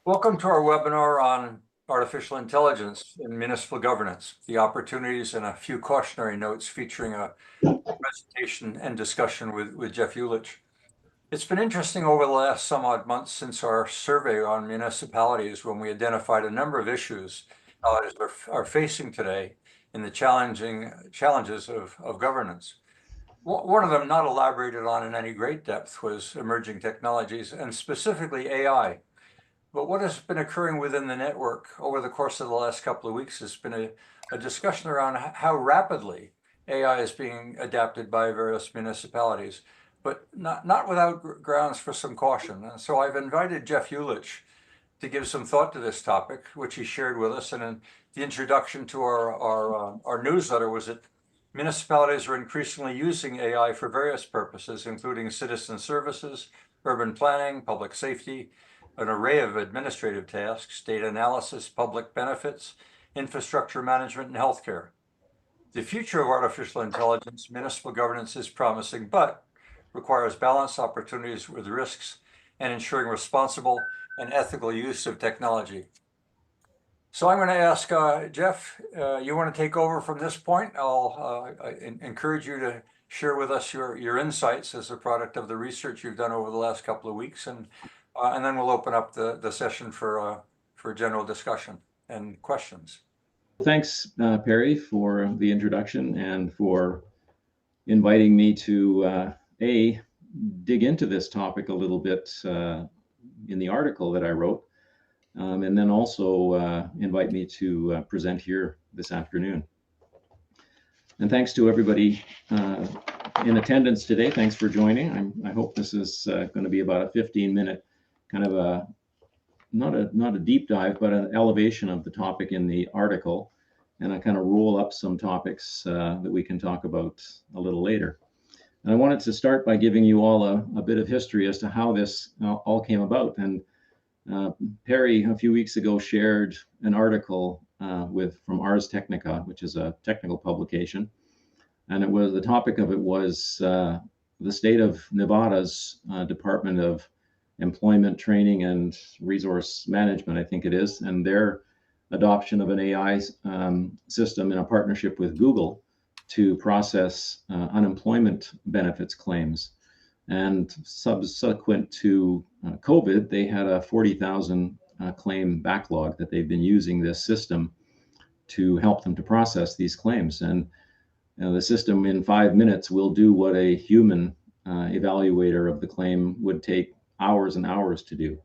Welcome to our webinar on artificial intelligence in municipal governance, the opportunities and a few cautionary notes featuring a presentation and discussion with Jeff Uhlich. It's been interesting over the last some odd months since our survey on municipalities when we identified a number of issues are facing today in the challenges of governance. One of them not elaborated on in any great depth was emerging technologies and specifically AI. But what has been occurring within the network over the course of the last couple of weeks has been a discussion around how rapidly AI is being adapted by various municipalities, but not without grounds for some caution. And so I've invited Jeff Uhlich to give some thought to this topic, which he shared with us. And in the introduction to our newsletter was that municipalities are increasingly using AI for various purposes, including citizen services, urban planning, public safety, an array of administrative tasks, data analysis, public benefits, infrastructure management, and healthcare. The future of artificial intelligence, municipal governance is promising, but requires balanced opportunities with risks and ensuring responsible and ethical use of technology. So I'm going to ask Jeff, you want to take over from this point? I'll encourage you to share with us your insights as a product of the research you've done over the last couple of weeks, and then we'll open up the session for general discussion and questions. Thanks, Perry, for the introduction and for inviting me to dig into this topic a little bit in the article that I wrote, and then also invite me to present here this afternoon. And thanks to everybody in attendance today. Thanks for joining. I hope this is going to be about a 15-minute kind of a not a deep dive, but an elevation of the topic in the article, and I kind of roll up some topics that we can talk about a little later. And I wanted to start by giving you all a bit of history as to how this all came about. And Perry, a few weeks ago, shared an article from Ars Technica, which is a technical publication, and the topic of it was the state of Nevada's Department of Employment, Training, and Resource Management, I think it is, and their adoption of an AI system in a partnership with Google to process unemployment benefits claims. And subsequent to COVID, they had a 40,000 claim backlog that they've been using this system to help them to process these claims. And the system in 5 minutes will do what a human evaluator of the claim would take hours and hours to do.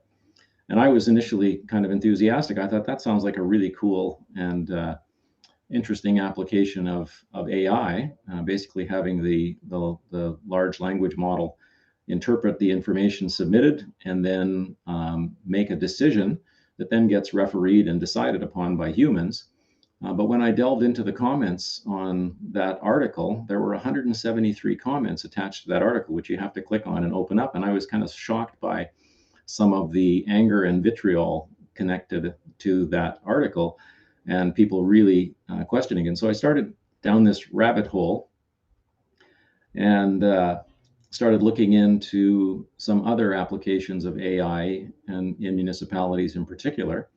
And I was initially kind of enthusiastic. I thought that sounds like a really cool and interesting application of AI, basically having the large language model interpret the information submitted and then make a decision that then gets refereed and decided upon by humans. But when I delved into the comments on that article, there were 173 comments attached to that article, which you have to click on and open up. And I was kind of shocked by some of the anger and vitriol connected to that article and people really questioning. And so I started down this rabbit hole and started looking into some other applications of AI and in municipalities in particular.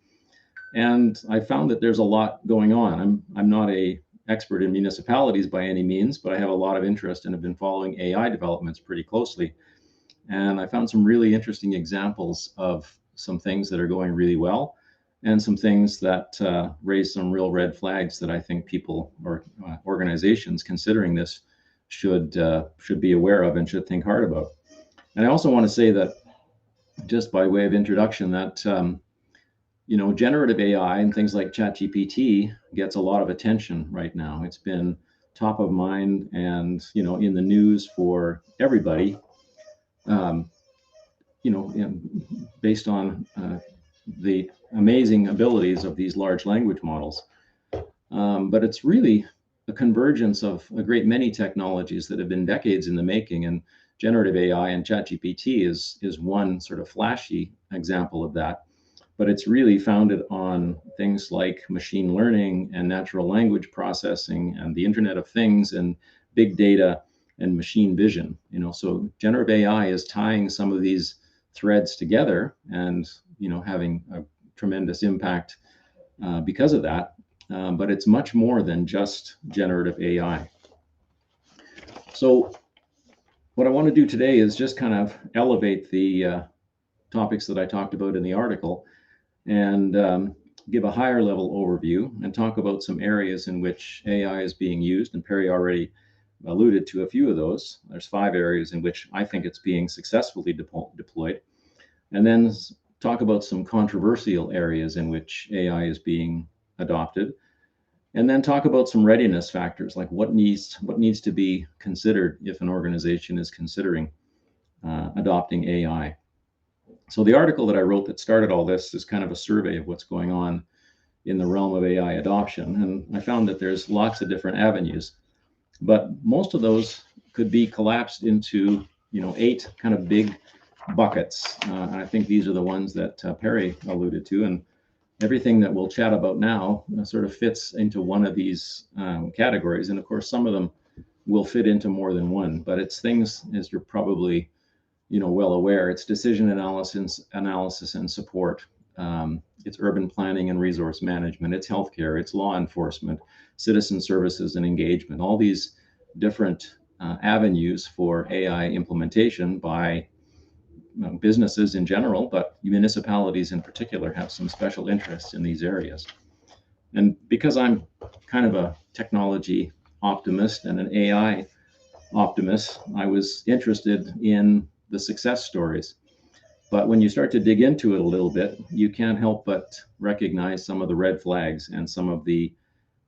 And I found that there's a lot going on. I'm not an expert in municipalities by any means, but I have a lot of interest and have been following AI developments pretty closely. And I found some really interesting examples of some things that are going really well and some things that raise some real red flags that I think people or organizations considering this should be aware of and should think hard about. And I also want to say that, just by way of introduction, that generative AI and things like ChatGPT gets a lot of attention right now. It's been top of mind and, in the news for everybody, based on the amazing abilities of these large language models. But it's really a convergence of a great many technologies that have been decades in the making, and generative AI and ChatGPT is one sort of flashy example of that. But it's really founded on things like machine learning and natural language processing and the Internet of Things and big data and machine vision. So generative AI is tying some of these threads together and having tremendous impact because of that. But it's much more than just generative AI. So what I want to do today is just kind of elevate the topics that I talked about in the article and give a higher level overview and talk about some areas in which AI is being used. And Perry already alluded to a few of those. There's 5 areas in which I think it's being successfully deployed. And then talk about some controversial areas in which AI is being adopted. And then talk about some readiness factors, like what needs to be considered if an organization is considering adopting AI. So the article that I wrote that started all this is kind of a survey of what's going on in the realm of AI adoption. And I found that there's lots of different avenues, but most of those could be collapsed into 8 kind of big buckets. And I think these are the ones that Perry alluded to. And everything that we'll chat about now sort of fits into one of these categories. And of course, some of them will fit into more than one, but it's things, as you're probably well aware, it's decision analysis and support. It's urban planning and resource management. It's healthcare. It's law enforcement, citizen services and engagement. All these different avenues for AI implementation by businesses in general, but municipalities in particular have some special interests in these areas. And because I'm kind of a technology optimist and an AI optimist, I was interested in the success stories. But when you start to dig into it a little bit, you can't help but recognize some of the red flags and some of the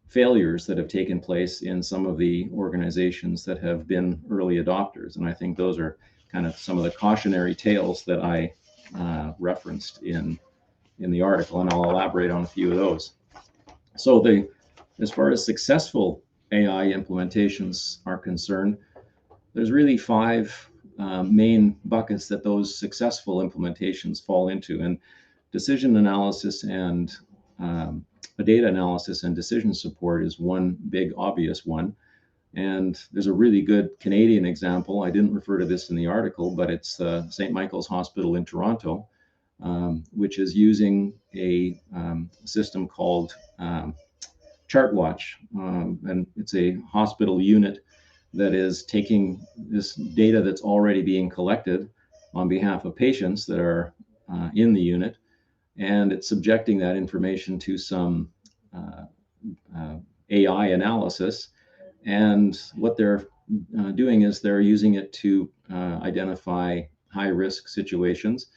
failures that have taken place in some of the organizations that have been early adopters. And I think those are kind of some of the cautionary tales that I referenced in the article, and I'll elaborate on a few of those. So as far as successful AI implementations are concerned, there's really 5 main buckets that those successful implementations fall into. And decision analysis and data analysis and decision support is one big obvious one. And there's a really good Canadian example. I didn't refer to this in the article, but it's St. Michael's Hospital in Toronto, which is using a system called ChartWatch. And it's a hospital unit that is taking this data that's already being collected on behalf of patients that are in the unit, and it's subjecting that information to some AI analysis. And what they're doing is they're using it to identify high-risk situations,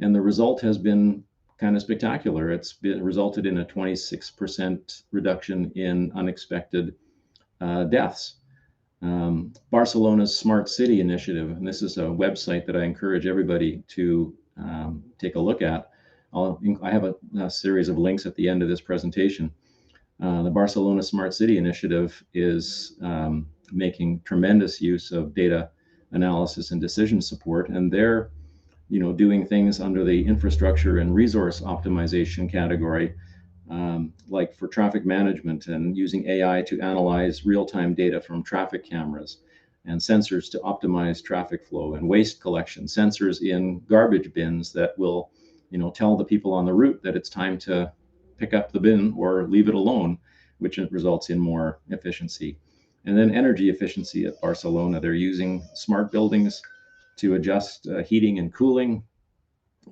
and the result has been kind of spectacular. It's resulted in a 26% reduction in unexpected deaths. Barcelona's Smart City Initiative, and this is a website that I encourage everybody to take a look at. I have a series of links at the end of this presentation. The Barcelona Smart City Initiative is making tremendous use of data analysis and decision support, and they're doing things under the infrastructure and resource optimization category, like for traffic management and using AI to analyze real-time data from traffic cameras and sensors to optimize traffic flow, and waste collection, sensors in garbage bins that will tell the people on the route that it's time to pick up the bin or leave it alone, which results in more efficiency. And then energy efficiency at Barcelona. They're using smart buildings to adjust heating and cooling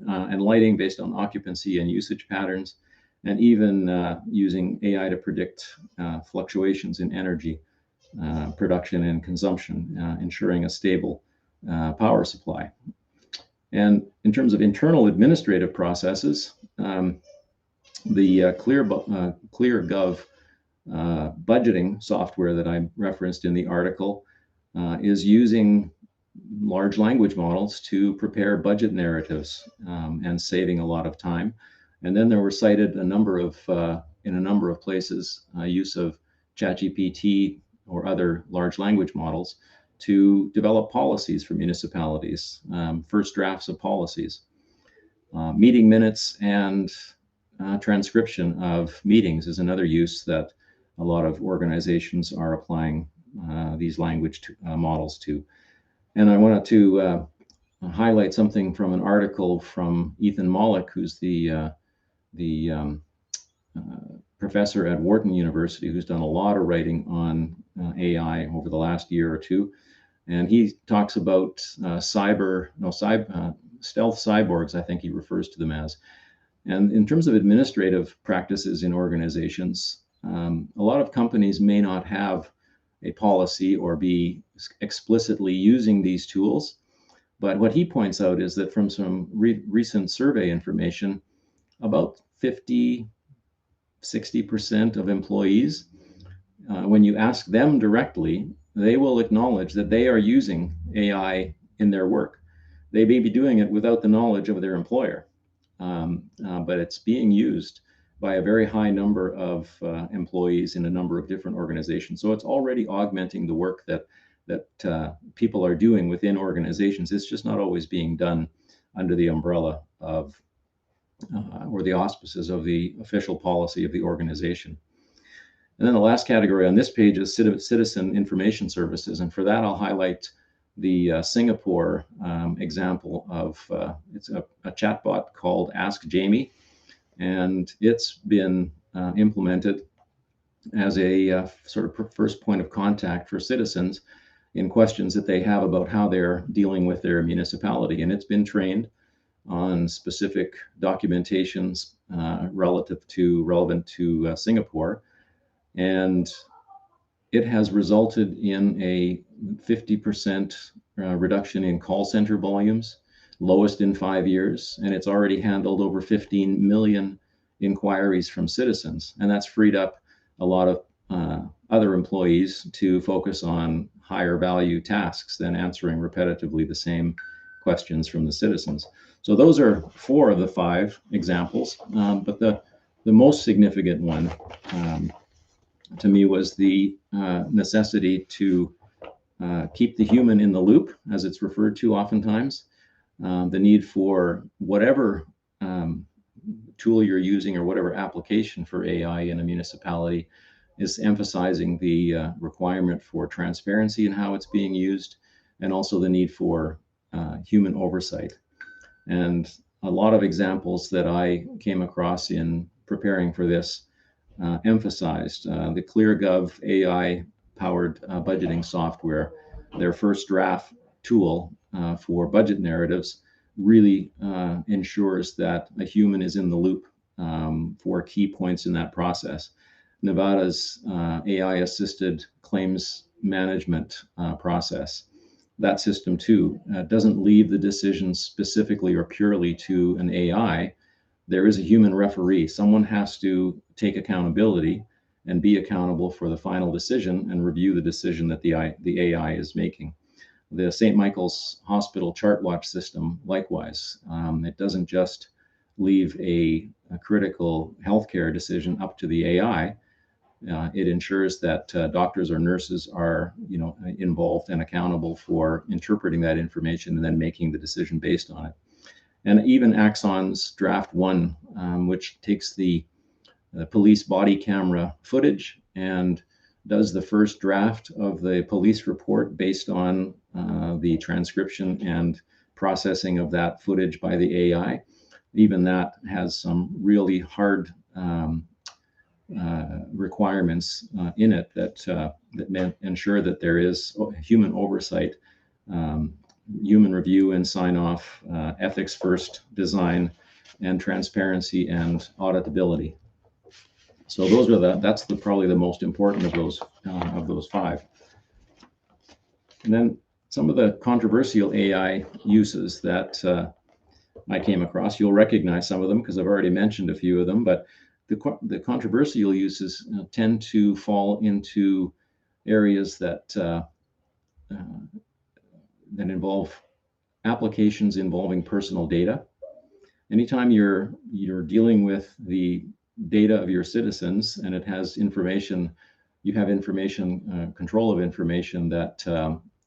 and lighting based on occupancy and usage patterns, and even using AI to predict fluctuations in energy production and consumption, ensuring a stable power supply. And in terms of internal administrative processes, the ClearGov budgeting software that I referenced in the article is using large language models to prepare budget narratives and saving a lot of time. And then there were cited in a number of places use of ChatGPT or other large language models to develop policies for municipalities, first drafts of policies, meeting minutes and transcription of meetings is another use that a lot of organizations are applying these language models to. And I wanted to highlight something from an article from Ethan Mollick, who's the professor at Wharton University who's done a lot of writing on AI over the last year or two. And he talks about stealth cyborgs, I think he refers to them as. And in terms of administrative practices in organizations, a lot of companies may not have a policy or be explicitly using these tools. But what he points out is that from some recent survey information, about 50–60% of employees, when you ask them directly, they will acknowledge that they are using AI in their work. They may be doing it without the knowledge of their employer, but it's being used by a very high number of employees in a number of different organizations. So it's already augmenting the work that people are doing within organizations. It's just not always being done under the umbrella of or the auspices of the official policy of the organization. And then the last category on this page is citizen information services. And for that, I'll highlight the Singapore example of it's a chatbot called Ask Jamie. And it's been implemented as a sort of first point of contact for citizens in questions that they have about how they're dealing with their municipality. And it's been trained on specific documentations relevant to Singapore. And it has resulted in a 50% reduction in call center volumes, lowest in 5 years. And it's already handled over 15 million inquiries from citizens. And that's freed up a lot of other employees to focus on higher value tasks than answering repetitively the same questions from the citizens. So those are 4 of the 5 examples. But the most significant one to me was the necessity to keep the human in the loop, as it's referred to oftentimes. The need for whatever tool you're using or whatever application for AI in a municipality is emphasizing the requirement for transparency in how it's being used, and also the need for human oversight. And a lot of examples that I came across in preparing for this emphasized the ClearGov AI-powered budgeting software, their first draft tool for budget narratives, really ensures that a human is in the loop for key points in that process. Nevada's AI-assisted claims management process, that system too doesn't leave the decisions specifically or purely to an AI. There is a human referee. Someone has to take accountability and be accountable for the final decision and review the decision that the AI is making. The St. Michael's Hospital ChartWatch system, likewise, it doesn't just leave a critical healthcare decision up to the AI. It ensures that doctors or nurses are, involved and accountable for interpreting that information and then making the decision based on it. And even Axon's Draft 1, which takes the police body camera footage and does the first draft of the police report based on the transcription and processing of that footage by the AI. Even that has some really hard requirements in it that ensure that there is human oversight, human review and sign off, ethics first design, and transparency and auditability. So those are that's probably the most important of those 5. And then some of the controversial AI uses that I came across. You'll recognize some of them because I've already mentioned a few of them, but the controversial uses tend to fall into areas that involve applications involving personal data. Anytime you're dealing with the data of your citizens and it has information, you have information, control of information that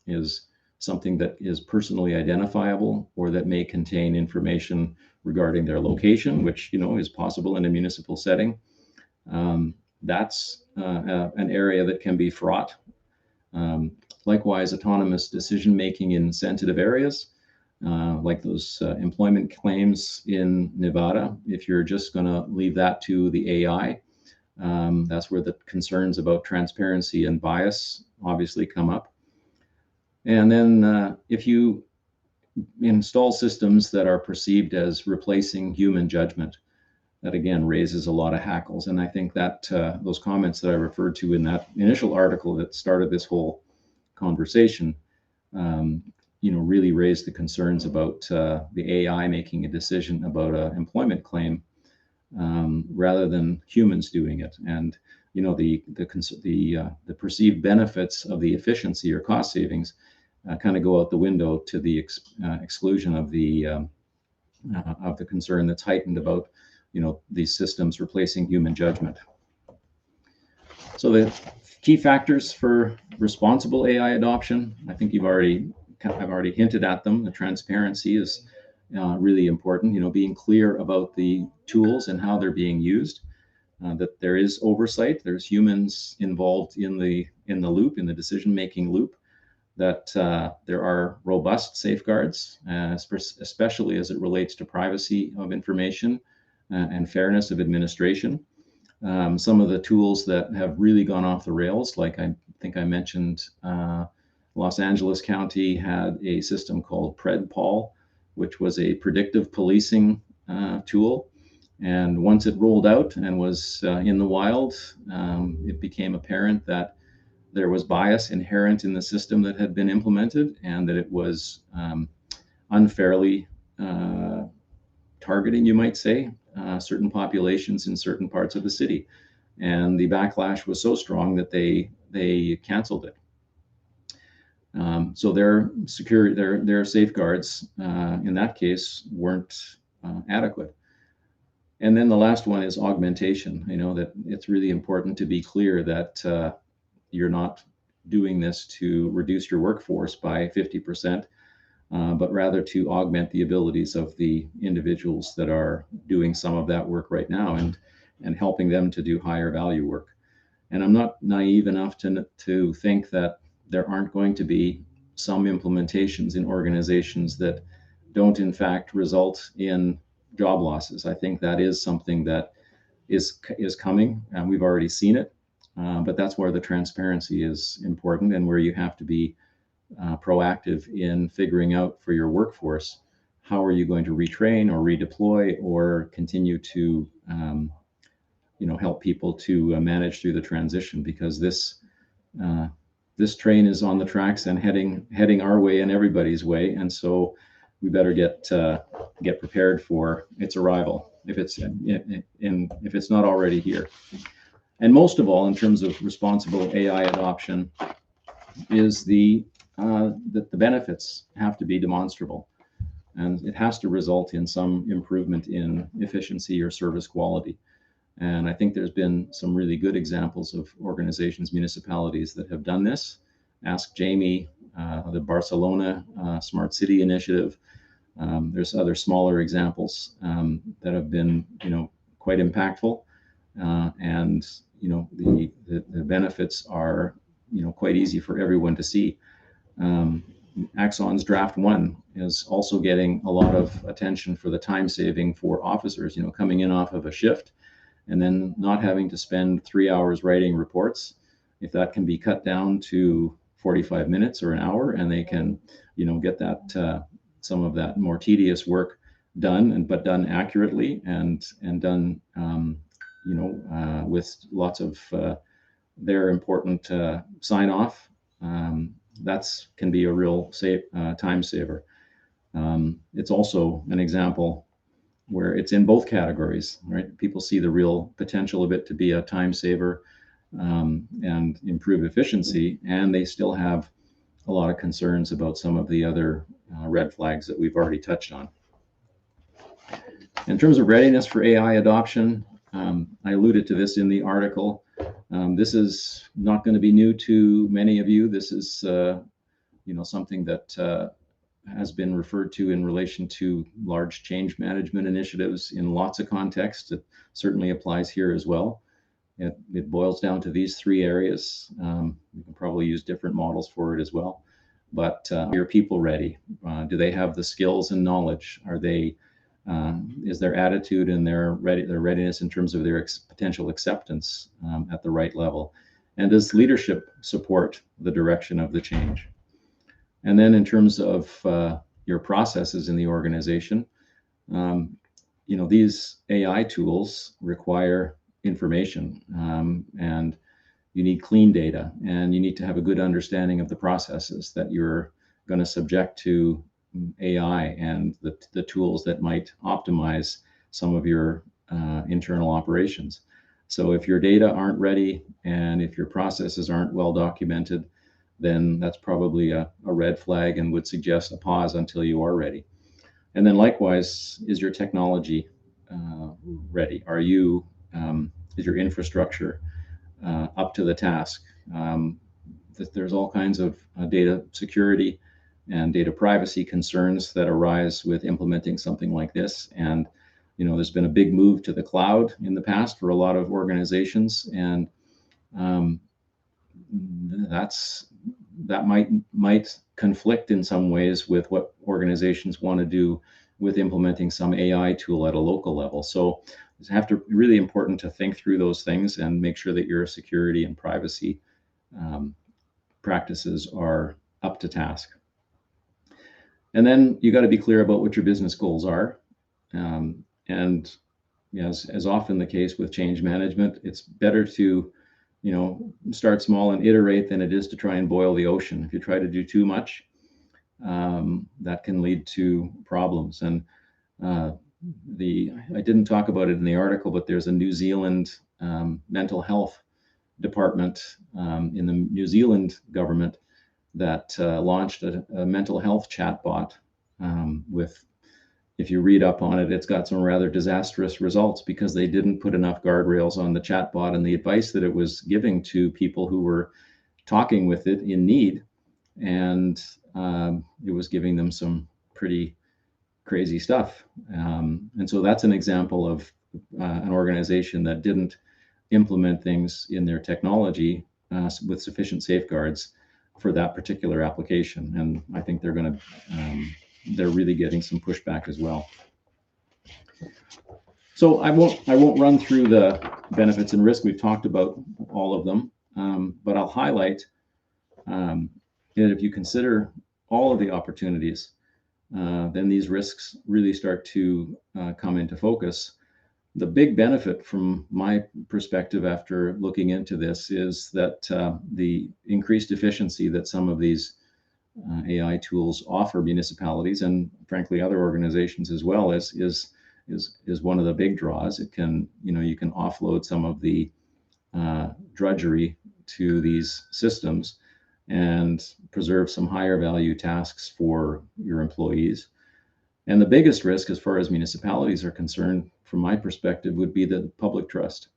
is something that is personally identifiable or that may contain information regarding their location, which is possible in a municipal setting. That's an area that can be fraught. Likewise, autonomous decision making in sensitive areas. like those employment claims in Nevada. If you're just going to leave that to the AI, that's where the concerns about transparency and bias obviously come up. And then if you install systems that are perceived as replacing human judgment, that again raises a lot of hackles. And I think that those comments that I referred to in that initial article that started this whole conversation, really raised the concerns about the AI making a decision about an employment claim rather than humans doing it. And the perceived benefits of the efficiency or cost savings kind of go out the window to the exclusion of the concern that's heightened about these systems replacing human judgment. So the key factors for responsible AI adoption, I think I've already hinted at them. The transparency is really important. Being clear about the tools and how they're being used. That there is oversight. There's humans involved in the loop, in the decision-making loop. That there are robust safeguards, especially as it relates to privacy of information and fairness of administration. Some of the tools that have really gone off the rails, like I think I mentioned, Los Angeles County had a system called PredPol, which was a predictive policing tool. And once it rolled out and was in the wild, it became apparent that there was bias inherent in the system that had been implemented, and that it was unfairly targeting, you might say, certain populations in certain parts of the city. And the backlash was so strong that they canceled it. So their safeguards in that case weren't adequate. And then the last one is augmentation. That it's really important to be clear that you're not doing this to reduce your workforce by 50%, but rather to augment the abilities of the individuals that are doing some of that work right now and helping them to do higher value work. And I'm not naive enough to think that there aren't going to be some implementations in organizations that don't in fact result in job losses. I think that is something that is coming, and we've already seen it. But that's where the transparency is important, and where you have to be proactive in figuring out for your workforce, how are you going to retrain or redeploy or continue to help people to manage through the transition, because this train is on the tracks and heading our way and everybody's way, and so we better get prepared for its arrival if it's not already here. And most of all, in terms of responsible AI adoption, is that the benefits have to be demonstrable, and it has to result in some improvement in efficiency or service quality. And I think there's been some really good examples of organizations, municipalities that have done this. Ask Jamie, the Barcelona Smart City Initiative. There's other smaller examples that have been, quite impactful, and the benefits are, quite easy for everyone to see. Axon's Draft 1 is also getting a lot of attention for the time saving for officers, coming in off of a shift and then not having to spend 3 hours writing reports. If that can be cut down to 45 minutes or an hour, and they can, get that some of that more tedious work done, but done accurately and done, with lots of their important sign off. That's can be a real time saver. It's also an example where it's in both categories, right? People see the real potential of it to be a time saver and improve efficiency, and they still have a lot of concerns about some of the other red flags that we've already touched on. In terms of readiness for AI adoption, I alluded to this in the article. This is not going to be new to many of you. This is, something that has been referred to in relation to large change management initiatives in lots of contexts. It certainly applies here as well. It boils down to these three areas. You can probably use different models for it as well. but are your people ready? Do they have the skills and knowledge? Is their attitude and their readiness in terms of their potential acceptance at the right level? And does leadership support the direction of the change? And then in terms of your processes in the organization, these AI tools require information, and you need clean data, and you need to have a good understanding of the processes that you're going to subject to AI and the tools that might optimize some of your internal operations. So if your data aren't ready and if your processes aren't well documented, then that's probably a red flag and would suggest a pause until you are ready. And then likewise, is your technology ready? Is your infrastructure up to the task? There's all kinds of data security and data privacy concerns that arise with implementing something like this. And there's been a big move to the cloud in the past for a lot of organizations, and that might conflict in some ways with what organizations want to do with implementing some AI tool at a local level. So it's really important to think through those things and make sure that your security and privacy practices are up to task. And then you got to be clear about what your business goals are. And as often the case with change management, it's better to start small and iterate than it is to try and boil the ocean. If you try to do too much, that can lead to problems. And I didn't talk about it in the article, but there's a New Zealand mental health department in the New Zealand government that launched a mental health chatbot with, if you read up on it, it's got some rather disastrous results because they didn't put enough guardrails on the chatbot and the advice that it was giving to people who were talking with it in need. And it was giving them some pretty crazy stuff. And so that's an example of an organization that didn't implement things in their technology with sufficient safeguards for that particular application. And I think they're really getting some pushback as well. So I won't run through the benefits and risk. We've talked about all of them, but I'll highlight that if you consider all of the opportunities, then these risks really start to come into focus. The big benefit from my perspective after looking into this is that the increased efficiency that some of these AI tools offer municipalities and frankly other organizations as well is one of the big draws. It can, you can offload some of the drudgery to these systems and preserve some higher value tasks for your employees. And the biggest risk as far as municipalities are concerned, from my perspective, would be the public trust.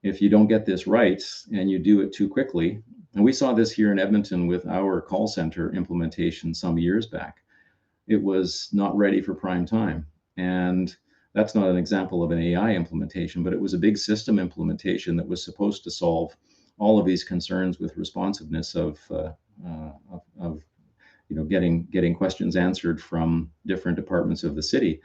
If you don't get this right and you do it too quickly, and we saw this here in Edmonton with our call center implementation some years back, it was not ready for prime time. And that's not an example of an AI implementation, but it was a big system implementation that was supposed to solve all of these concerns with responsiveness of getting questions answered from different departments of the city,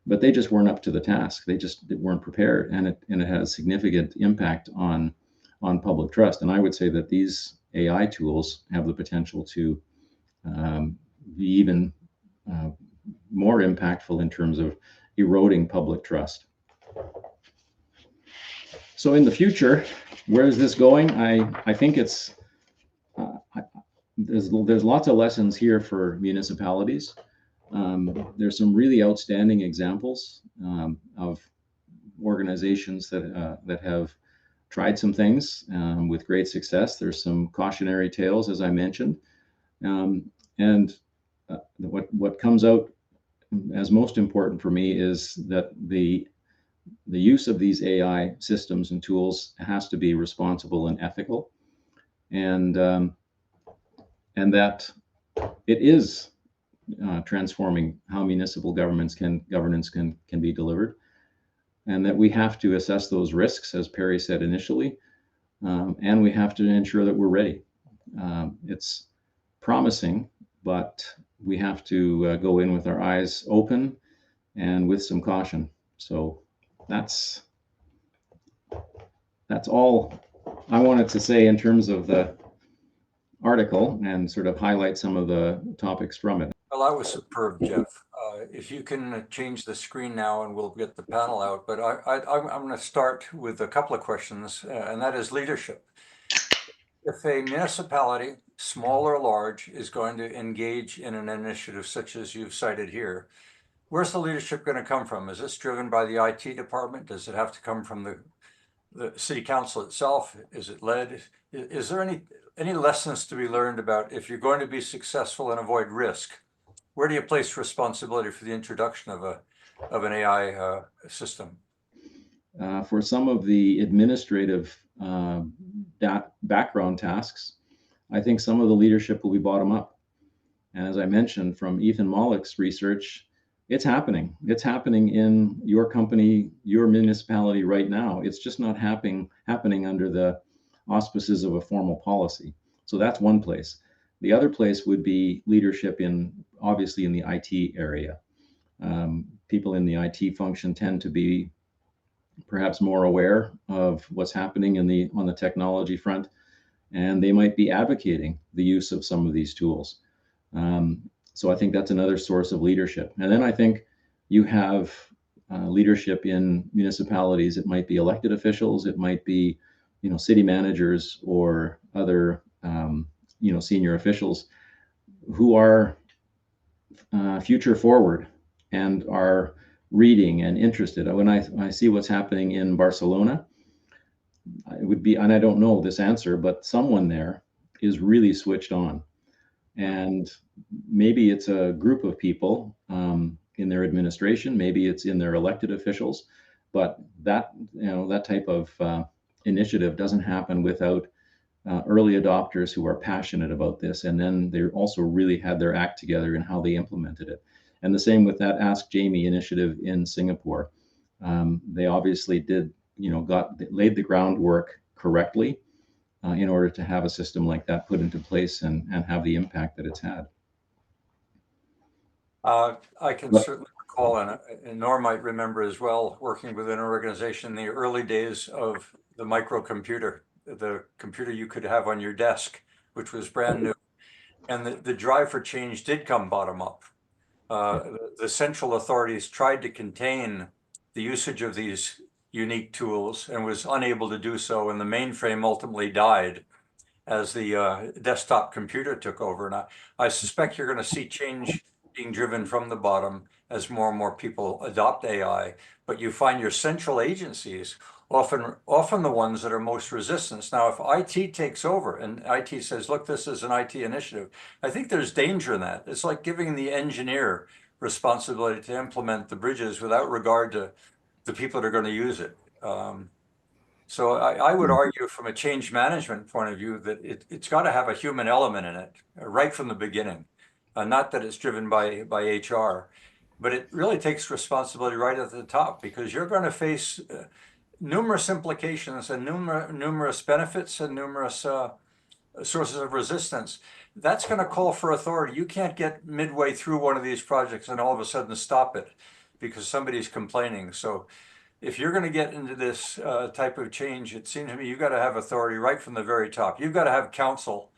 but they just weren't up to the task. They weren't prepared, and it had a significant impact on public trust. And I would say that these AI tools have the potential to be even more impactful in terms of eroding public trust. So in the future, where is this going? I think it's there's lots of lessons here for municipalities. There's some really outstanding examples of organizations that have tried some things with great success. There's some cautionary tales, as I mentioned, and what comes out as most important for me is that the use of these AI systems and tools has to be responsible and ethical, and that it is transforming how municipal governance can be delivered, and that we have to assess those risks, as Perry said initially, and we have to ensure that we're ready. It's promising but we have to go in with our eyes open and with some caution. So that's all I wanted to say in terms of the article and sort of highlight some of the topics from it. Well, that was superb, Jeff. If you can change the screen now and we'll get the panel out, but I'm going to start with a couple of questions, and that is leadership. If a municipality, small or large, is going to engage in an initiative such as you've cited here, where's the leadership going to come from? Is this driven by the IT department? Does it have to come from the city council itself? Is it led? Is there any lessons to be learned about if you're going to be successful and avoid risk? Where do you place responsibility for the introduction of an AI system? For some of the administrative background tasks, I think some of the leadership will be bottom up. And as I mentioned from Ethan Mollick's research, it's happening. It's happening in your company, your municipality right now. It's just not happening under the auspices of a formal policy. So that's one place. The other place would be leadership obviously in the IT area. People in the IT function tend to be perhaps more aware of what's happening on the technology front, and they might be advocating the use of some of these tools. So I think that's another source of leadership. And then I think you have leadership in municipalities. It might be elected officials, it might be, city managers or other, senior officials who are future forward and are reading and interested. When I see what's happening in Barcelona, it would be, and I don't know this answer, but someone there is really switched on. And maybe it's a group of people in their administration, maybe it's in their elected officials, but that type of initiative doesn't happen without early adopters who are passionate about this, and then they also really had their act together in how they implemented it. And the same with that Ask Jamie initiative in Singapore. They obviously laid the groundwork correctly in order to have a system like that put into place and have the impact that it's had. I can certainly recall, and Norm might remember as well, working within an organization in the early days of the microcomputer, the computer you could have on your desk, which was brand new. And the drive for change did come bottom up. The central authorities tried to contain the usage of these unique tools and was unable to do so. And the mainframe ultimately died as the desktop computer took over. And I suspect you're going to see change being driven from the bottom as more and more people adopt AI. But you find your central agencies often the ones that are most resistant. Now, if IT takes over and IT says, look, this is an IT initiative, I think there's danger in that. It's like giving the engineer responsibility to implement the bridges without regard to the people that are going to use it. So I would argue from a change management point of view that it's got to have a human element in it right from the beginning. Not that it's driven by HR, but it really takes responsibility right at the top, because you're going to face numerous implications and numerous benefits and numerous sources of resistance. That's going to call for authority. You can't get midway through one of these projects and all of a sudden stop it because somebody's complaining. So if you're going to get into this type of change, it seems to me you've got to have authority right from the very top. You've got to have counsel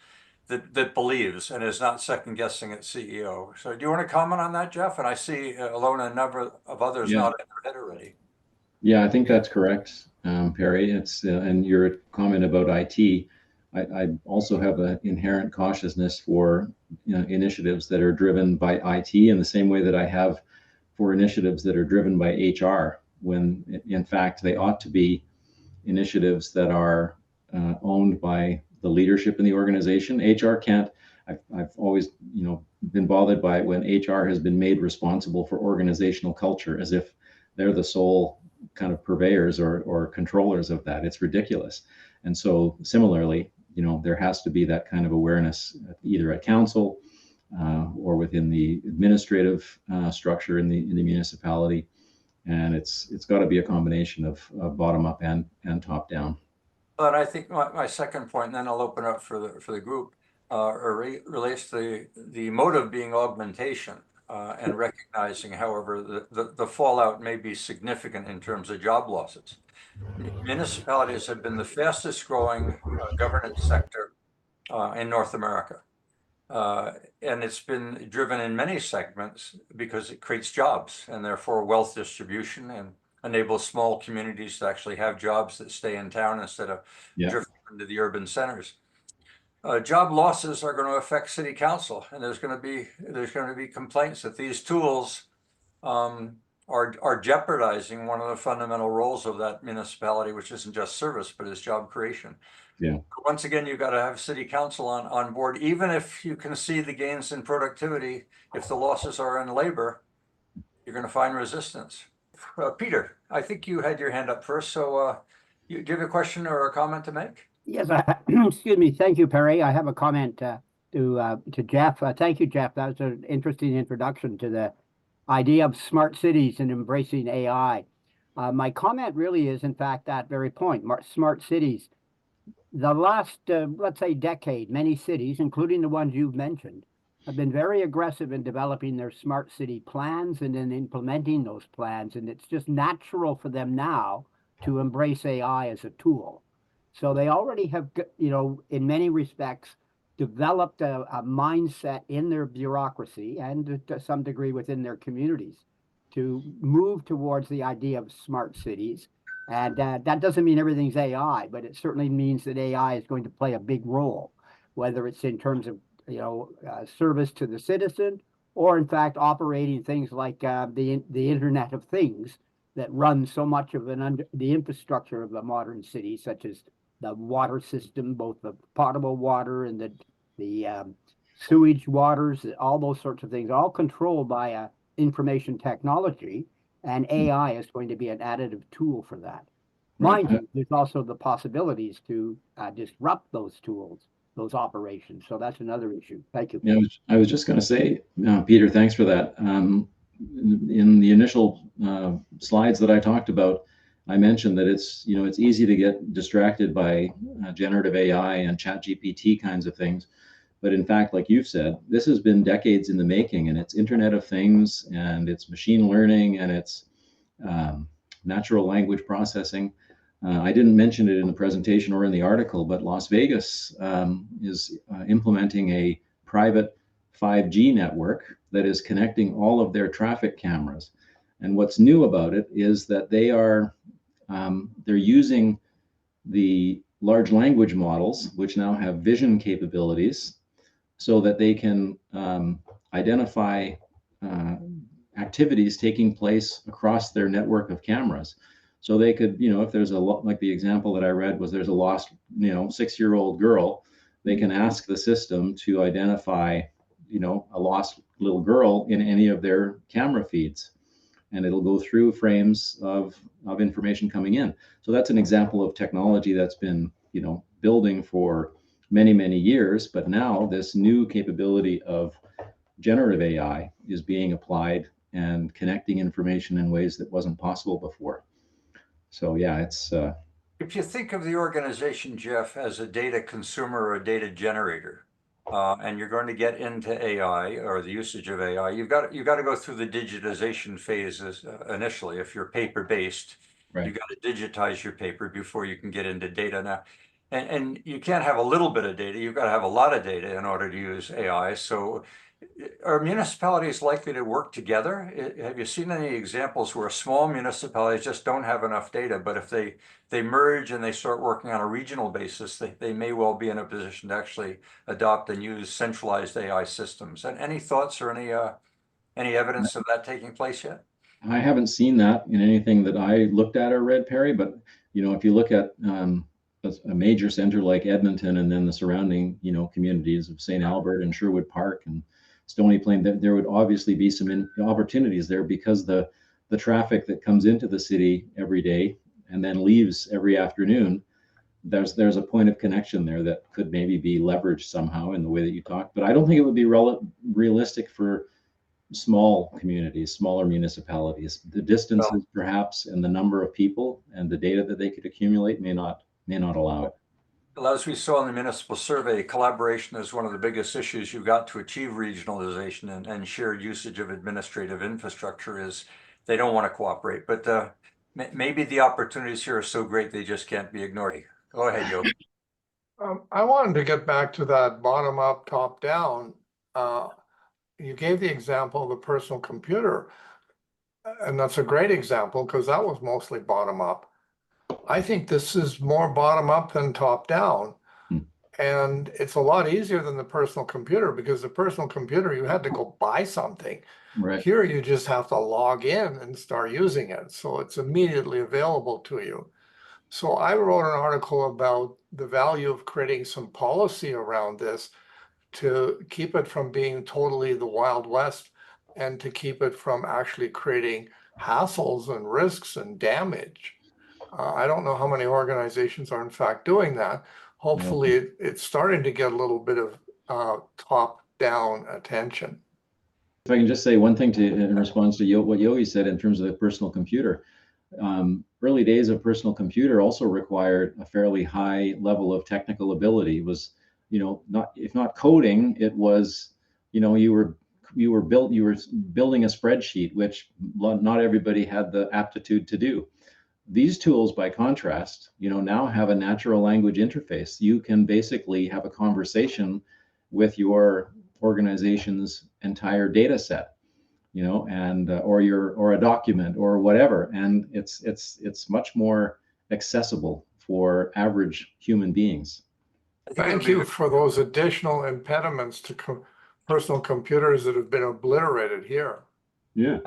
that believes and is not second guessing its CEO. So do you want to comment on that, Jeff? And I see Alona and a number of others nodding their head already. Yeah, I think that's correct, Perry. And your comment about IT, I also have an inherent cautiousness for initiatives that are driven by IT in the same way that I have for initiatives that are driven by HR, when in fact they ought to be initiatives that are owned by the leadership in the organization. HR can't. I've always been bothered by when HR has been made responsible for organizational culture as if they're the sole kind of purveyors or controllers of that. It's ridiculous. And so similarly, there has to be that kind of awareness either at council or within the administrative structure in the municipality. And it's got to be a combination of bottom up and top down. But I think my second point, and then I'll open up for the group. relates to the motive being augmentation, and recognizing, however, the fallout may be significant in terms of job losses. Municipalities have been the fastest growing governance sector in North America. And it's been driven in many segments because it creates jobs and therefore wealth distribution, and enables small communities to actually have jobs that stay in town instead of Yeah. drifting into the urban centers. Job losses are going to affect city council, and there's going to be complaints that these tools are jeopardizing one of the fundamental roles of that municipality, which isn't just service, but is job creation. Yeah. Once again, you've got to have city council on board, even if you can see the gains in productivity. If the losses are in labor, you're going to find resistance. Peter, I think you had your hand up first, so do you have a question or a comment to make? Yes, excuse me. Thank you, Perry. I have a comment to Jeff. Thank you, Jeff. That was an interesting introduction to the idea of smart cities and embracing AI. My comment really is, in fact, that very point, smart cities. The last, let's say, decade, many cities, including the ones you've mentioned, have been very aggressive in developing their smart city plans and in implementing those plans. And it's just natural for them now to embrace AI as a tool. So they already have, in many respects, developed a mindset in their bureaucracy and to some degree within their communities to move towards the idea of smart cities. And that doesn't mean everything's AI, but it certainly means that AI is going to play a big role, whether it's in terms of service to the citizen, or in fact operating things like the Internet of Things that run so much of the infrastructure of the modern city, such as the water system, both the potable water and the sewage waters, all those sorts of things, all controlled by information technology, and AI is going to be an additive tool for that. Mind you, there's also the possibilities to disrupt those tools, those operations. So that's another issue. Thank you. Yeah, I was just going to say, Peter, thanks for that. In the initial slides that I talked about, I mentioned that it's easy to get distracted by generative AI and ChatGPT kinds of things. But in fact, like you've said, this has been decades in the making, and it's Internet of Things, and it's machine learning, and it's natural language processing. I didn't mention it in the presentation or in the article, but Las Vegas is implementing a private 5G network that is connecting all of their traffic cameras. And what's new about it is that they're using the large language models, which now have vision capabilities, so that they can identify activities taking place across their network of cameras. So they could, if there's like the example that I read was there's a lost, 6-year-old girl, they can ask the system to identify, a lost little girl in any of their camera feeds, and it'll go through frames of information coming in. So that's an example of technology that's been, building for many, many years, but now this new capability of generative AI is being applied and connecting information in ways that wasn't possible before. So yeah, it's if you think of the organization, Jeff, as a data consumer or a data generator, and you're going to get into AI or the usage of AI, you've got to go through the digitization phases initially. If you're paper-based, right. You've got to digitize your paper before you can get into data now. And you can't have a little bit of data. You've got to have a lot of data in order to use AI. So are municipalities likely to work together? Have you seen any examples where small municipalities just don't have enough data, but if they merge and they start working on a regional basis, they may well be in a position to actually adopt and use centralized AI systems? And any thoughts or any evidence of that taking place yet? I haven't seen that in anything that I looked at or read, Perry, but if you look at a major center like Edmonton and then the surrounding, communities of St. Albert and Sherwood Park and Stony Plain, there would obviously be some opportunities there because the traffic that comes into the city every day and then leaves every afternoon, there's a point of connection there that could maybe be leveraged somehow in the way that you talked. But I don't think it would be realistic for small communities, smaller municipalities. The distances perhaps and the number of people and the data that they could accumulate may not allow it. Well, as we saw in the municipal survey, collaboration is one of the biggest issues you've got to achieve regionalization and shared usage of administrative infrastructure is they don't want to cooperate. But maybe the opportunities here are so great they just can't be ignored. Go ahead, Yo. I wanted to get back to that bottom up, top down. You gave the example of the personal computer, and that's a great example because that was mostly bottom up. I think this is more bottom up than top down. Hmm. And it's a lot easier than the personal computer because the personal computer, you had to go buy something. Right. Here, you just have to log in and start using it. So it's immediately available to you. So I wrote an article about the value of creating some policy around this to keep it from being totally the Wild West and to keep it from actually creating hassles and risks and damage. I don't know how many organizations are in fact doing that. Hopefully it's starting to get a little bit of top-down attention. If I can just say one thing in response to what Yogi said in terms of the personal computer. Early days of personal computer also required a fairly high level of technical ability. It was, not if not coding, it was, you were building a spreadsheet, which not everybody had the aptitude to do. These tools, by contrast, now have a natural language interface. You can basically have a conversation with your organization's entire data set, and or a document or whatever, and it's much more accessible for average human beings. Thank you for those additional impediments to personal computers that have been obliterated here. Yeah.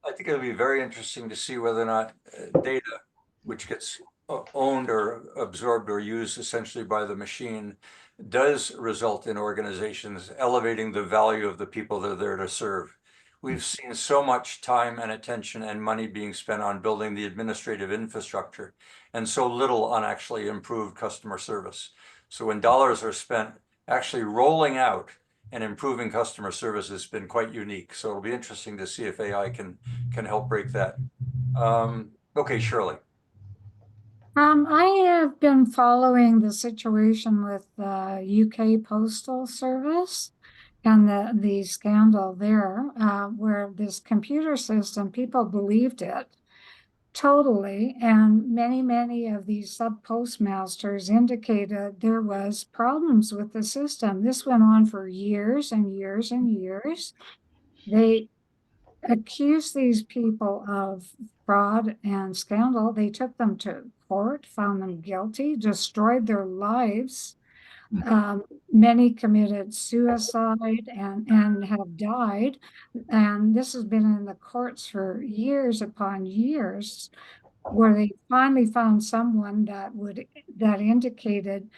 I think it'll be very interesting to see whether or not data, which gets owned or absorbed or used essentially by the machine, does result in organizations elevating the value of the people they're there to serve. We've seen so much time and attention and money being spent on building the administrative infrastructure and so little on actually improved customer service. So when dollars are spent actually rolling out and improving customer service has been quite unique. So it'll be interesting to see if AI can help break that. Okay, Shirley. I have been following the situation with the UK Postal Service and the scandal there, where this computer system, people believed it totally, and many of these sub postmasters indicated there was problems with the system. This went on for years and years and years. They accused these people of fraud and scandal. They took them to court, found them guilty, destroyed their lives. Many committed suicide and have died. And this has been in the courts for years upon years, where they finally found someone that indicated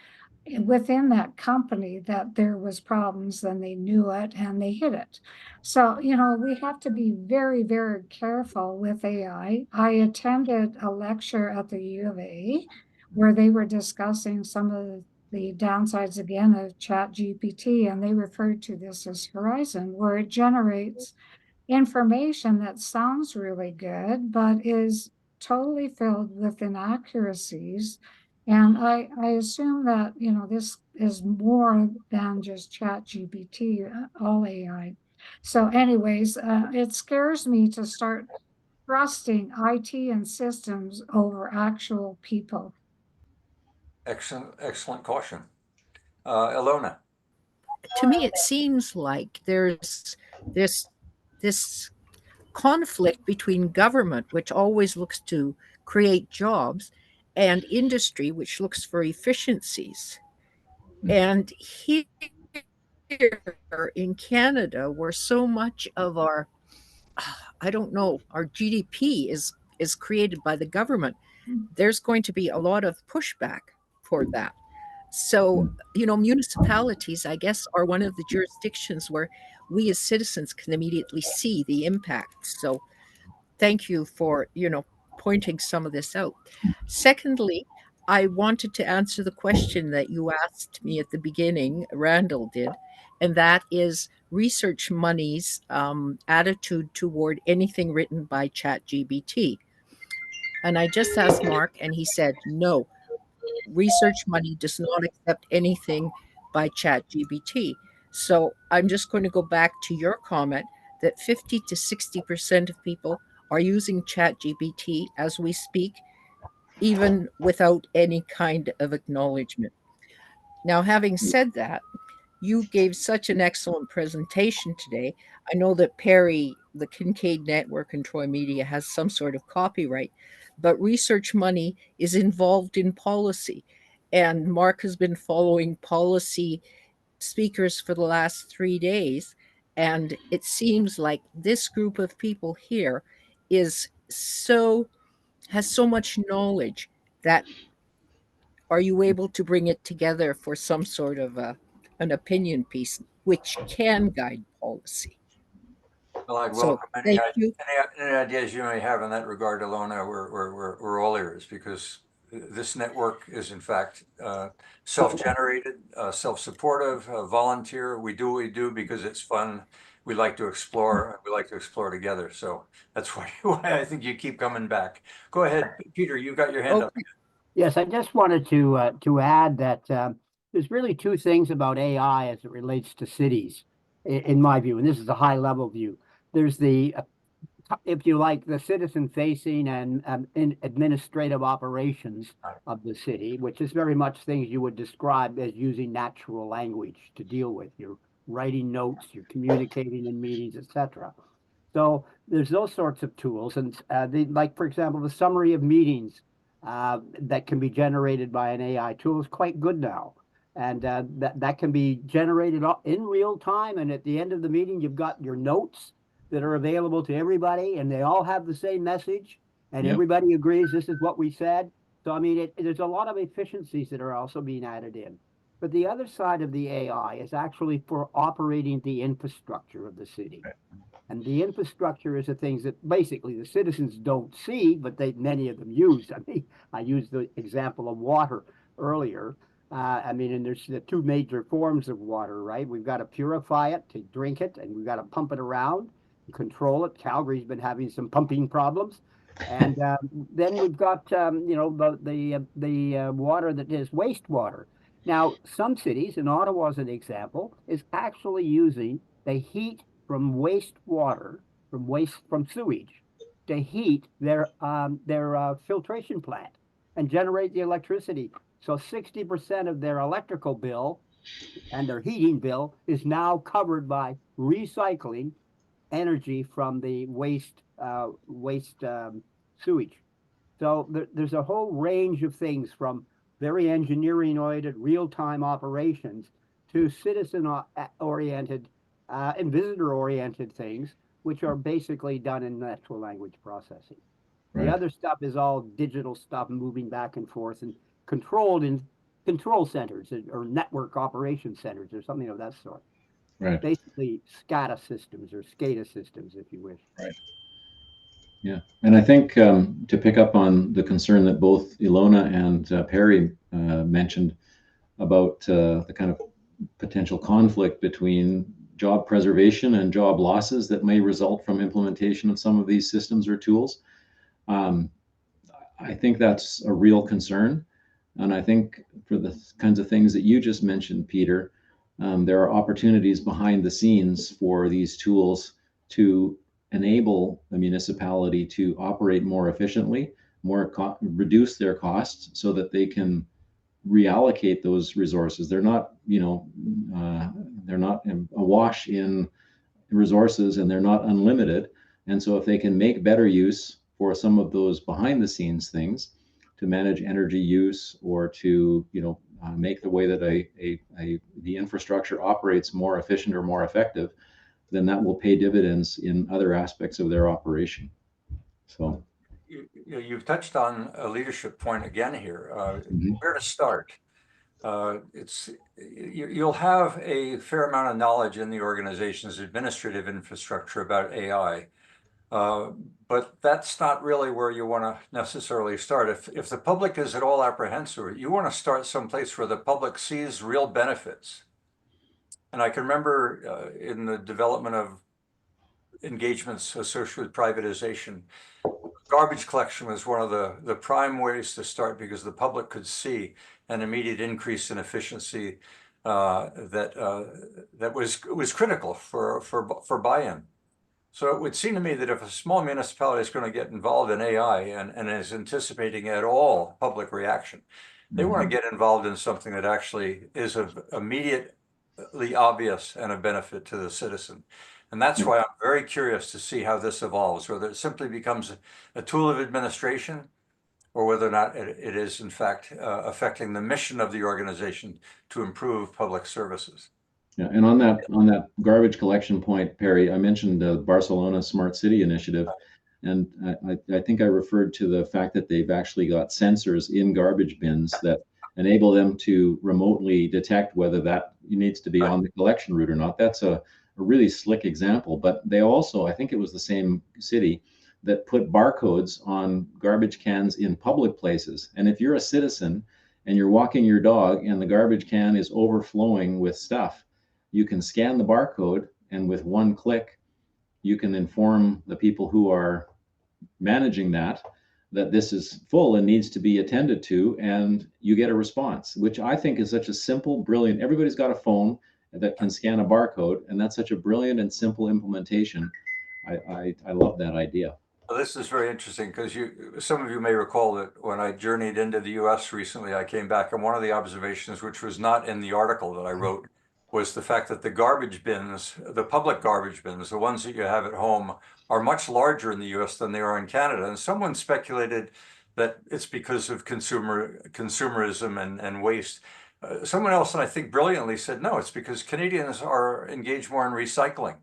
within that company that there was problems, and they knew it and they hid it. So, we have to be very careful with AI. I attended a lecture at the U of A where they were discussing some of the downsides again of ChatGPT, and they referred to this as Horizon, where it generates information that sounds really good, but is totally filled with inaccuracies. And I assume that, this is more than just ChatGPT, all AI. So anyways, it scares me to start trusting IT and systems over actual people. Excellent caution. Ilona. To me, it seems like there's this conflict between government, which always looks to create jobs, and industry, which looks for efficiencies. And here in Canada, where so much of our, I don't know, our GDP is created by the government, there's going to be a lot of pushback for that. So, municipalities, I guess, are one of the jurisdictions where we as citizens can immediately see the impact. So thank you for, pointing some of this out. Secondly, I wanted to answer the question that you asked me at the beginning, Randall did, and that is research money's attitude toward anything written by ChatGPT. And I just asked Mark, and he said no. research money does not accept anything by ChatGPT. So I'm just going to go back to your comment that 50 to 60% of people are using ChatGPT as we speak, even without any kind of acknowledgement. Now, having said that, you gave such an excellent presentation today. I know that Perry, the Kinkaide Network, and Troy Media has some sort of copyright, but research money is involved in policy. And Mark has been following policy speakers for the last 3 days. And it seems like this group of people here is has so much knowledge that are you able to bring it together for some sort of an opinion piece which can guide policy? Well, I'd So welcome any, thank you. any ideas you may have in that regard, Ilona. We're all ears, because this network is in fact self-generated, self-supportive, volunteer. We do what we do because it's fun. We like to explore, and we like to explore together. So that's why I think you keep coming back. Go ahead, Peter, you've got your hand up. Okay. Yes, I just wanted to add that there's really two things about AI as it relates to cities, in my view, and this is a high level view. There's the, if you like, the citizen facing and in administrative operations of the city, which is very much things you would describe as using natural language to deal with. You're writing notes, you're communicating in meetings, etc. So there's those sorts of tools, and like, for example, the summary of meetings that can be generated by an AI tool is quite good now. And that can be generated in real time. And at the end of the meeting, you've got your notes that are available to everybody, and they all have the same message, and everybody agrees this is what we said. So, I mean, there's a lot of efficiencies that are also being added in. But the other side of the AI is actually for operating the infrastructure of the city. And the infrastructure is the things that basically the citizens don't see, but many of them use. I mean, I used the example of water earlier. I mean, and there's the two major forms of water, right? We've got to purify it to drink it, and we've got to pump it around, control it. Calgary's been having some pumping problems. And then we've got, the water that is wastewater. Now, some cities, and Ottawa as an example, is actually using the heat from wastewater, from sewage, to heat their filtration plant and generate the electricity. So 60% of their electrical bill and their heating bill is now covered by recycling energy from the waste sewage. So there's a whole range of things, from very engineering-oriented, real-time operations to citizen-oriented and visitor-oriented things, which are basically done in natural language processing. Right. The other stuff is all digital stuff moving back and forth and controlled in control centers or network operation centers or something of that sort. Right. Basically SCADA systems or SCADA systems, if you wish. Right. Yeah, and I think to pick up on the concern that both Ilona and Perry mentioned about the kind of potential conflict between job preservation and job losses that may result from implementation of some of these systems or tools, I think that's a real concern. And I think for the kinds of things that you just mentioned, Peter, there are opportunities behind the scenes for these tools to enable the municipality to operate more efficiently, reduce their costs so that they can reallocate those resources. They're not, they're not awash in resources, and they're not unlimited. And so if they can make better use for some of those behind the scenes things to manage energy use, or to, make the way that the infrastructure operates more efficient or more effective, then that will pay dividends in other aspects of their operation. So you've touched on a leadership point again here. Where to start? You'll have a fair amount of knowledge in the organization's administrative infrastructure about AI, but that's not really where you want to necessarily start. If the public is at all apprehensive, you want to start someplace where the public sees real benefits. And I can remember in the development of engagements associated with privatization, garbage collection was one of the prime ways to start because the public could see an immediate increase in efficiency that was critical for buy-in. So it would seem to me that if a small municipality is going to get involved in AI and is anticipating at all public reaction, they want to get involved in something that actually is immediately obvious and a benefit to the citizen. And that's why I'm very curious to see how this evolves, whether it simply becomes a tool of administration or whether or not it is in fact affecting the mission of the organization to improve public services. Yeah, and on that garbage collection point, Perry, I mentioned the Barcelona Smart City Initiative, and I think I referred to the fact that they've actually got sensors in garbage bins that enable them to remotely detect whether that needs to be on the collection route or not. That's a really slick example. But they also, I think it was the same city that put barcodes on garbage cans in public places. And if you're a citizen and you're walking your dog and the garbage can is overflowing with stuff, you can scan the barcode, and with one click, you can inform the people who are managing that this is full and needs to be attended to, and you get a response, which I think is such a simple, brilliant, everybody's got a phone that can scan a barcode, and that's such a brilliant and simple implementation. I love that idea. Well, this is very interesting because some of you may recall that when I journeyed into the US recently, I came back and one of the observations, which was not in the article that I wrote, was the fact that the garbage bins, the public garbage bins, the ones that you have at home, are much larger in the US than they are in Canada. And someone speculated that it's because of consumerism and waste. Someone else, and I think brilliantly, said, no, it's because Canadians are engaged more in recycling.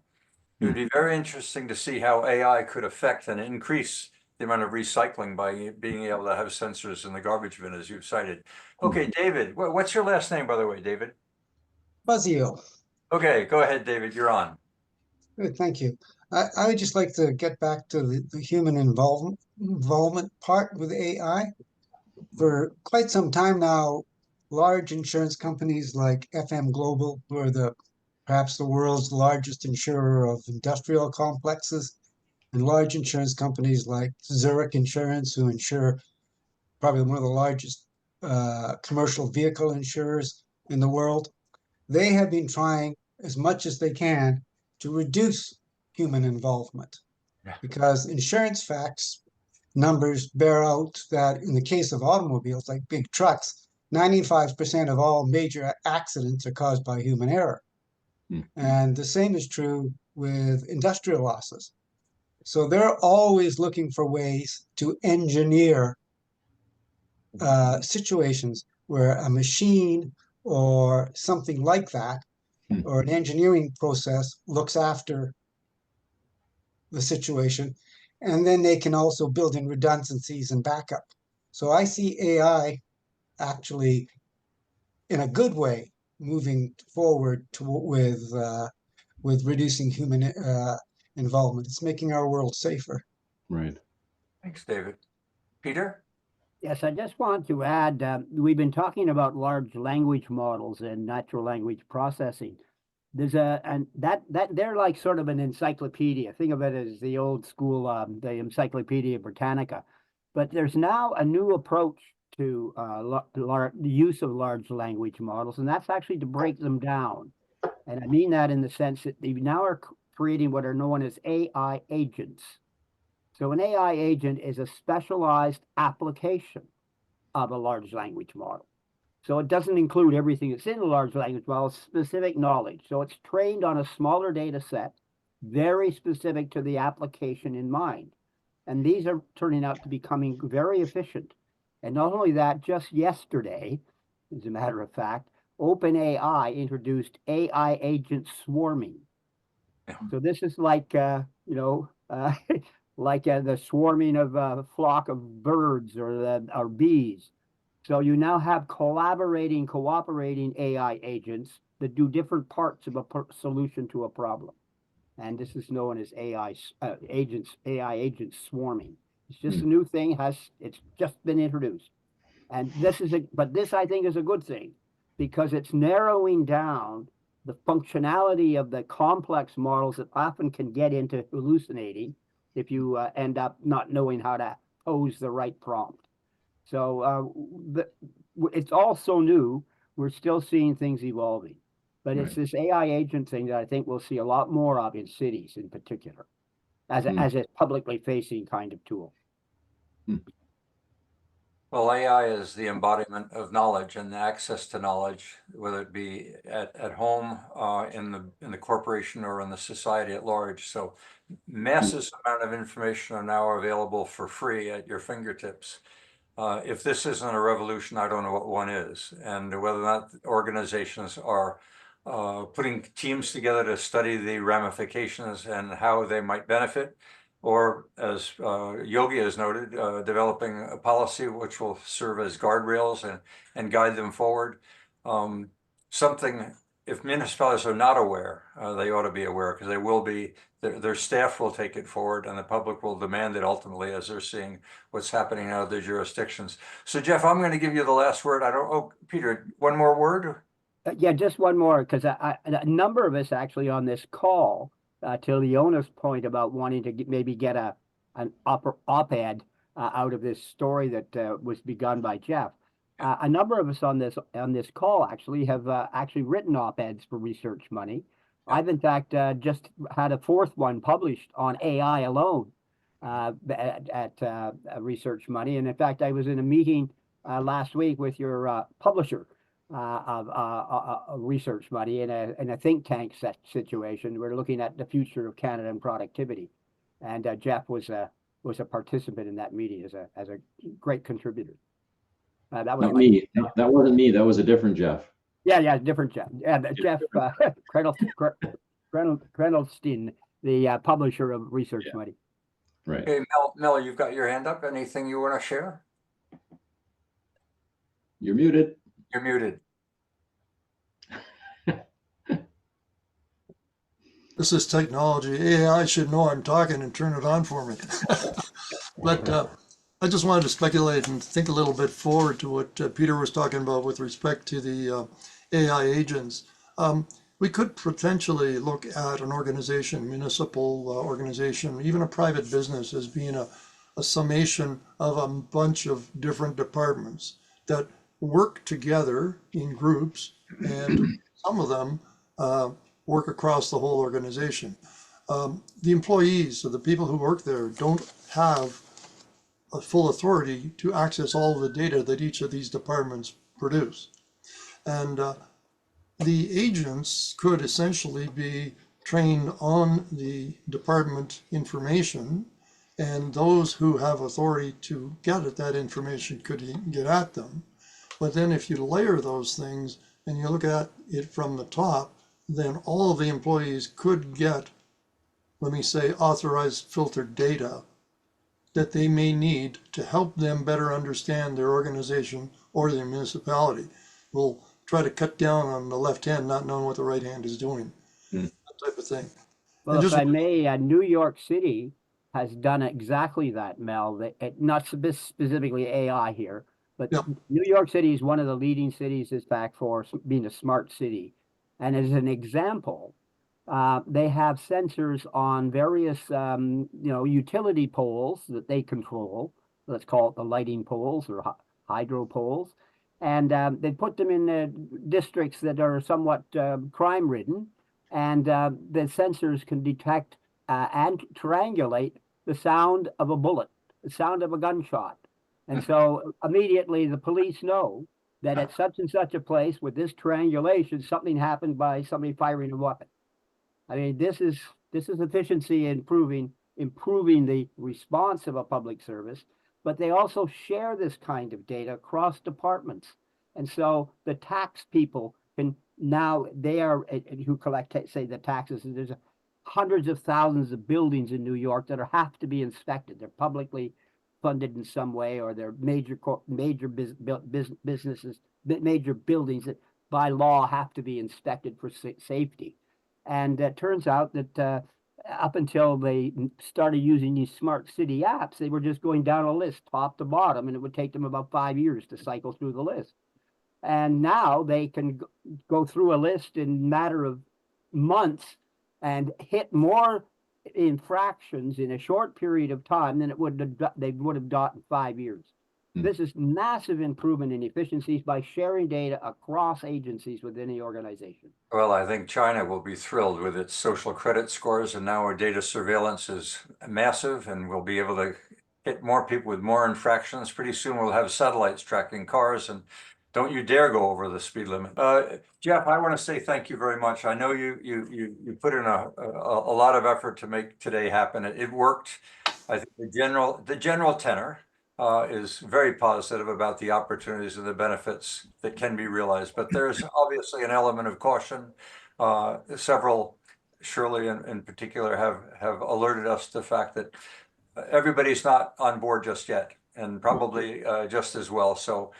It would be very interesting to see how AI could affect and increase the amount of recycling by being able to have sensors in the garbage bin, as you've cited. Okay, David, what's your last name, by the way, David? Buzzio. Okay, go ahead, David, you're on. Good, thank you. I would just like to get back to the human involvement part with AI. For quite some time now, large insurance companies like FM Global, who are perhaps the world's largest insurer of industrial complexes, and large insurance companies like Zurich Insurance, who insure probably one of the largest commercial vehicle insurers in the world. They have been trying as much as they can to reduce human involvement, because insurance facts numbers bear out that in the case of automobiles, like big trucks, 95% of all major accidents are caused by human error. And the same is true with industrial losses. So they're always looking for ways to engineer situations where a machine or something like that, or an engineering process, looks after the situation, and then they can also build in redundancies and backup. So I see AI actually, in a good way, moving forward with reducing human involvement. It's making our world safer. Right. Thanks, David. Peter? Yes, I just want to add, we've been talking about large language models and natural language processing. There's they're like sort of an encyclopedia. Think of it as the old school, the Encyclopedia Britannica. But there's now a new approach to the use of large language models, and that's actually to break them down. And I mean that in the sense that they now are creating what are known as AI agents. So an AI agent is a specialized application of a large language model. So it doesn't include everything that's in a large language model, specific knowledge. So it's trained on a smaller data set, very specific to the application in mind. And these are turning out to becoming very efficient. And not only that, just yesterday, as a matter of fact, OpenAI introduced AI agent swarming. So this is like, like the swarming of a flock of birds or bees. So you now have cooperating AI agents that do different parts of a solution to a problem. And this is known as AI agents swarming. It's just a new thing, it's just been introduced. And but this I think is a good thing, because it's narrowing down the functionality of the complex models that often can get into hallucinating if you end up not knowing how to pose the right prompt. So it's all so new. We're still seeing things evolving, but it's this AI agent thing that I think we'll see a lot more of in cities in particular, as a publicly facing kind of tool. Well, AI is the embodiment of knowledge and access to knowledge, whether it be at home, in the corporation, or in the society at large. So massive amount of information are now available for free at your fingertips. If this isn't a revolution, I don't know what one is. And whether or not organizations are putting teams together to study the ramifications and how they might benefit, or as Yogi has noted, developing a policy which will serve as guardrails and guide them forward. Something, if municipalities are not aware, they ought to be aware, because they will be, their staff will take it forward, and the public will demand it ultimately as they're seeing what's happening in other jurisdictions. So Jeff, I'm going to give you the last word. Peter, one more word? Yeah, just one more, because a number of us actually on this call, to Leona's point about wanting to maybe get an op-ed out of this story that was begun by Jeff. A number of us on this call actually have actually written op-eds for research money. I've in fact just had a fourth one published on AI alone at research money, and in fact I was in a meeting last week with your publisher of research money in a think tank situation. We're looking at the future of Canada and productivity, and Jeff was a participant in that meeting as a great contributor. That was not me. That wasn't me. That was a different Jeff. Yeah, different Jeff. Yeah, Jeff Krenelstein, the publisher of research money. Right. Okay, Mel, you've got your hand up. Anything you want to share? You're muted. You're muted. This is technology. AI should know I'm talking and turn it on for me. But I just wanted to speculate and think a little bit forward to what Peter was talking about with respect to the AI agents. We could potentially look at an organization, municipal organization, even a private business, as being a summation of a bunch of different departments that work together in groups, and some of them work across the whole organization. The employees, or the people who work there, don't have a full authority to access all of the data that each of these departments produce. And the agents could essentially be trained on the department information, and those who have authority to get at that information could get at them. But then if you layer those things and you look at it from the top, then all of the employees could get, let me say, authorized filtered data that they may need to help them better understand their organization or their municipality. We'll try to cut down on the left hand not knowing what the right hand is doing, that type of thing. Well, if I may, New York City has done exactly that, Mel. Not specifically AI here, but New York City is one of the leading cities, in fact, for being a smart city. And as an example, they have sensors on various, utility poles that they control. Let's call it the lighting poles or hydro poles. And they put them in districts that are somewhat crime-ridden. And the sensors can detect and triangulate the sound of a bullet, the sound of a gunshot. And so immediately the police know that at such and such a place with this triangulation, something happened by somebody firing a weapon. I mean, this is efficiency improving the response of a public service, but they also share this kind of data across departments. And so the tax people can now, they are who collect, say, the taxes, and there's hundreds of thousands of buildings in New York that have to be inspected. They're publicly funded in some way, or they're major businesses, major buildings that by law have to be inspected for safety. And it turns out that up until they started using these smart city apps, they were just going down a list top to bottom, and it would take them about 5 years to cycle through the list. And now they can go through a list in a matter of months and hit more infractions in a short period of time than they would have got in 5 years. This is massive improvement in efficiencies by sharing data across agencies within the organization. Well, I think China will be thrilled with its social credit scores, and now our data surveillance is massive, and we'll be able to hit more people with more infractions. Pretty soon we'll have satellites tracking cars, and don't you dare go over the speed limit. Jeff, I want to say thank you very much. I know you put in a lot of effort to make today happen. It worked. I think the general tenor is very positive about the opportunities and the benefits that can be realized. But there's obviously an element of caution. Several, Shirley in particular, have alerted us to the fact that everybody's not on board just yet, and probably just as well. So